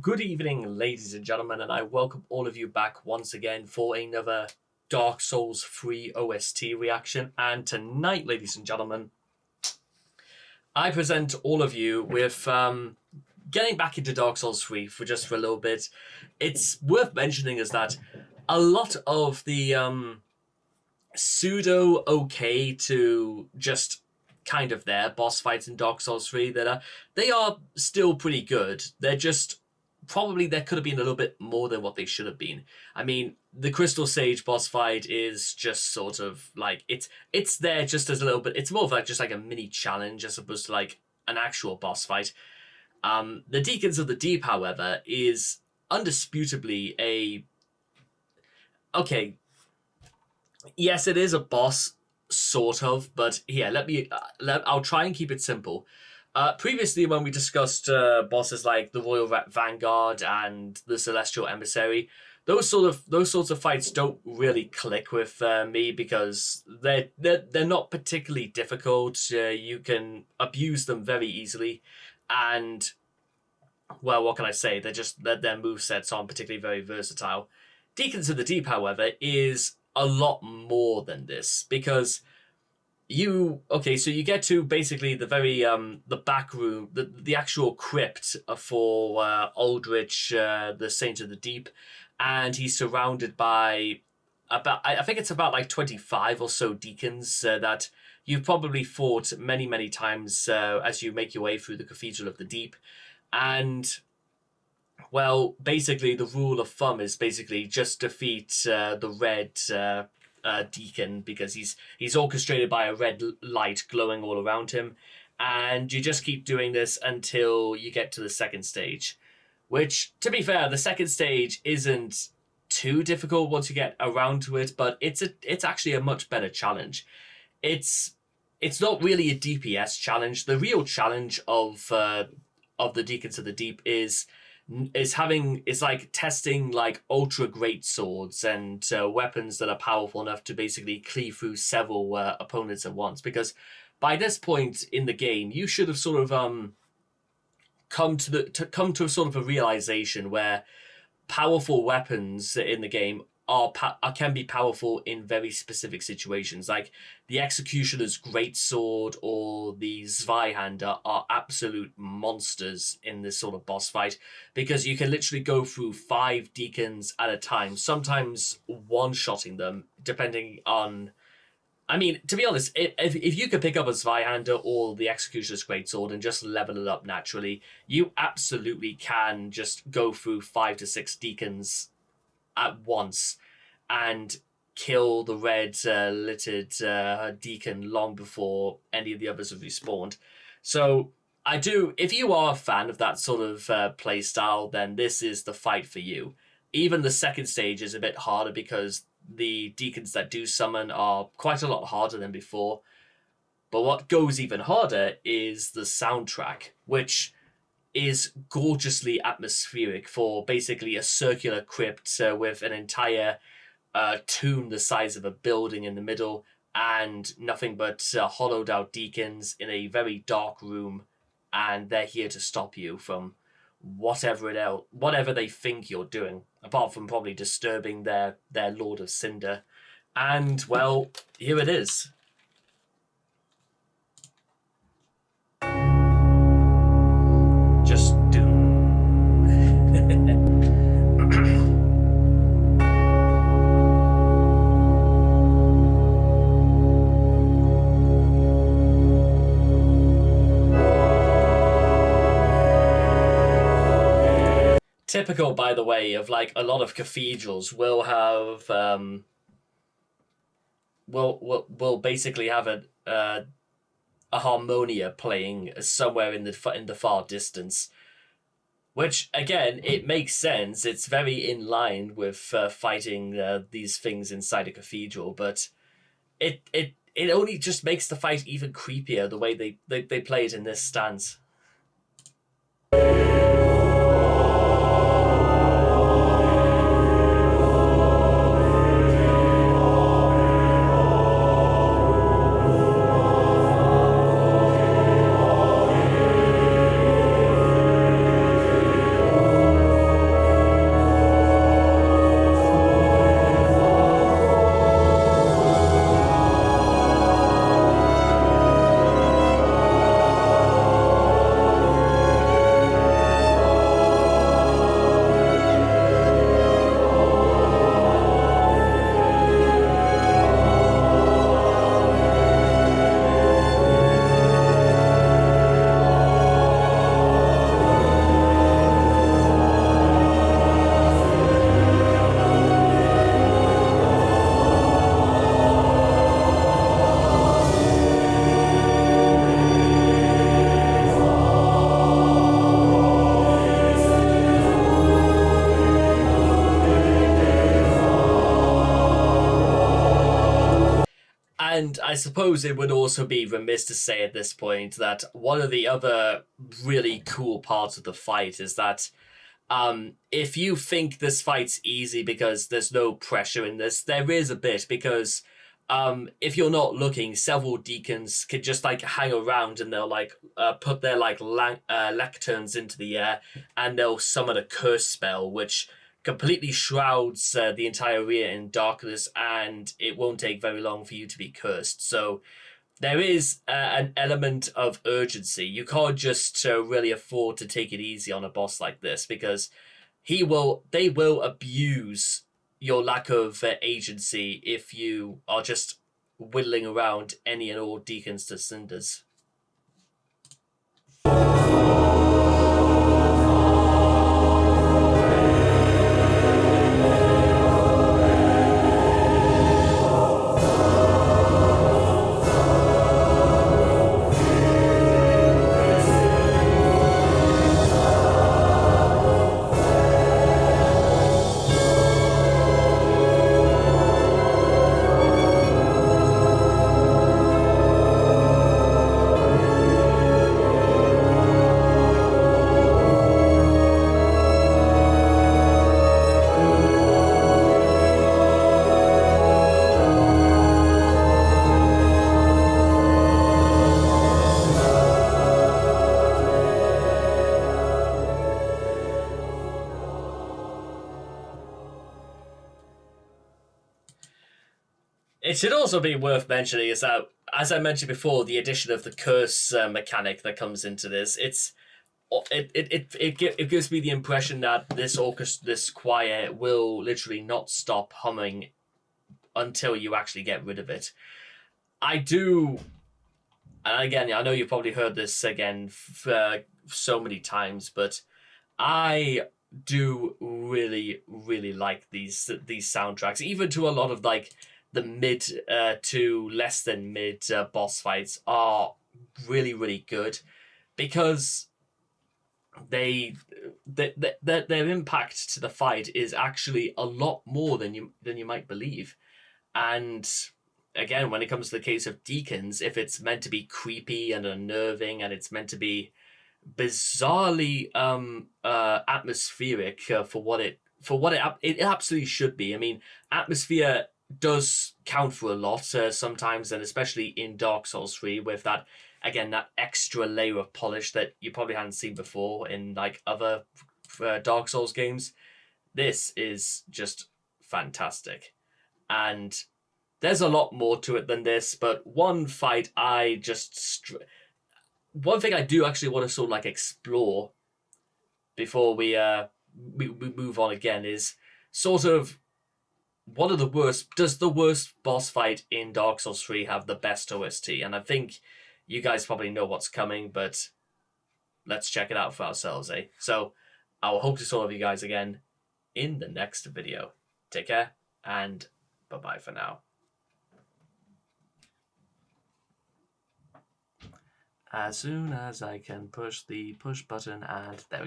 Good evening, ladies and gentlemen, and I welcome all of you back once again for another Dark Souls 3 OST reaction. And tonight, ladies and gentlemen, I present all of you with getting back into Dark Souls 3 for a little bit. It's worth mentioning is that a lot of the pseudo okay to just kind of there boss fights in Dark Souls 3 they are still pretty good. They're just probably there could have been a little bit more than what they should have been. I mean, the Crystal Sage boss fight is just sort of like it's there just as a little bit. It's more of like just like a mini challenge as opposed to like an actual boss fight. The Deacons of the Deep, however, is undisputably a okay. Yes, it is a boss, sort of, but here I'll try and keep it simple. Previously, when we discussed bosses like the Royal Vanguard and the Celestial Emissary, those sorts of fights don't really click with me because they're not particularly difficult. You can abuse them very easily, and well, what can I say? They're just their movesets aren't particularly very versatile. Deacons of the Deep, however, is a lot more than this because so you get to basically the very the back room, the actual crypt for Aldrich, the Saint of the Deep, and he's surrounded by about I think it's about like 25 or so deacons that you've probably fought many times as you make your way through the Cathedral of the Deep. And well, basically the rule of thumb is basically just defeat the red deacon because he's orchestrated by a red light glowing all around him, and you just keep doing this until you get to the second stage, which, to be fair, the second stage isn't too difficult once you get around to it, but it's actually a much better challenge. It's not really a DPS challenge. The real challenge of the Deacons of the Deep is like testing like ultra great swords and weapons that are powerful enough to basically cleave through several opponents at once, because by this point in the game you should have sort of come to sort of a realization where powerful weapons in the game can be powerful in very specific situations. Like the Executioner's Greatsword or the Zweihander are absolute monsters in this sort of boss fight because you can literally go through 5 deacons at a time, sometimes one-shotting them, depending on... I mean, to be honest, if you could pick up a Zweihander or the Executioner's Greatsword and just level it up naturally, you absolutely can just go through 5 to 6 deacons at once and kill the red littered deacon long before any of the others have respawned. So if you are a fan of that sort of play style, then this is the fight for you. Even the second stage is a bit harder because the deacons that do summon are quite a lot harder than before. But what goes even harder is the soundtrack, which is gorgeously atmospheric for basically a circular crypt with an entire tomb the size of a building in the middle and nothing but hollowed out deacons in a very dark room, and they're here to stop you from whatever they think you're doing, apart from probably disturbing their Lord of Cinder. And well, here it is. Just doom. Typical, by the way, of like a lot of cathedrals will have will basically have a harmonia playing somewhere in the far distance, which again, it makes sense. It's very in line with fighting these things inside a cathedral, but it only just makes the fight even creepier the way they play it in this stance. And I suppose it would also be remiss to say at this point that one of the other really cool parts of the fight is that if you think this fight's easy because there's no pressure in this, there is a bit, because if you're not looking, several deacons can just like hang around and they'll like put their like lecterns into the air and they'll summon a curse spell, which completely shrouds the entire area in darkness, and it won't take very long for you to be cursed. So there is an element of urgency. You can't just really afford to take it easy on a boss like this, because they will abuse your lack of agency if you are just whittling around any and all deacons to cinders. It should also be worth mentioning is that, as I mentioned before, the addition of the curse mechanic that comes into this, it gives me the impression that this choir will literally not stop humming until you actually get rid of it. I do, and again, I know you've probably heard this again so many times, but I do really, really like these soundtracks, even to a lot of like the mid to less than mid boss fights are really, really good, because their impact to the fight is actually a lot more than you might believe. And again, when it comes to the case of Deacons, if it's meant to be creepy and unnerving, and it's meant to be bizarrely atmospheric for what it absolutely should be. I mean, atmosphere does count for a lot sometimes, and especially in Dark Souls 3 with that extra layer of polish that you probably hadn't seen before in like other Dark Souls games. This is just fantastic, and there's a lot more to it than this, but one thing I do actually want to sort of like explore before we move on again is sort of does the worst boss fight in Dark Souls 3 have the best OST? And I think you guys probably know what's coming, but let's check it out for ourselves, eh? So I will hope to see all of you guys again in the next video. Take care, and bye-bye for now. As soon as I can push the push button, and there we go.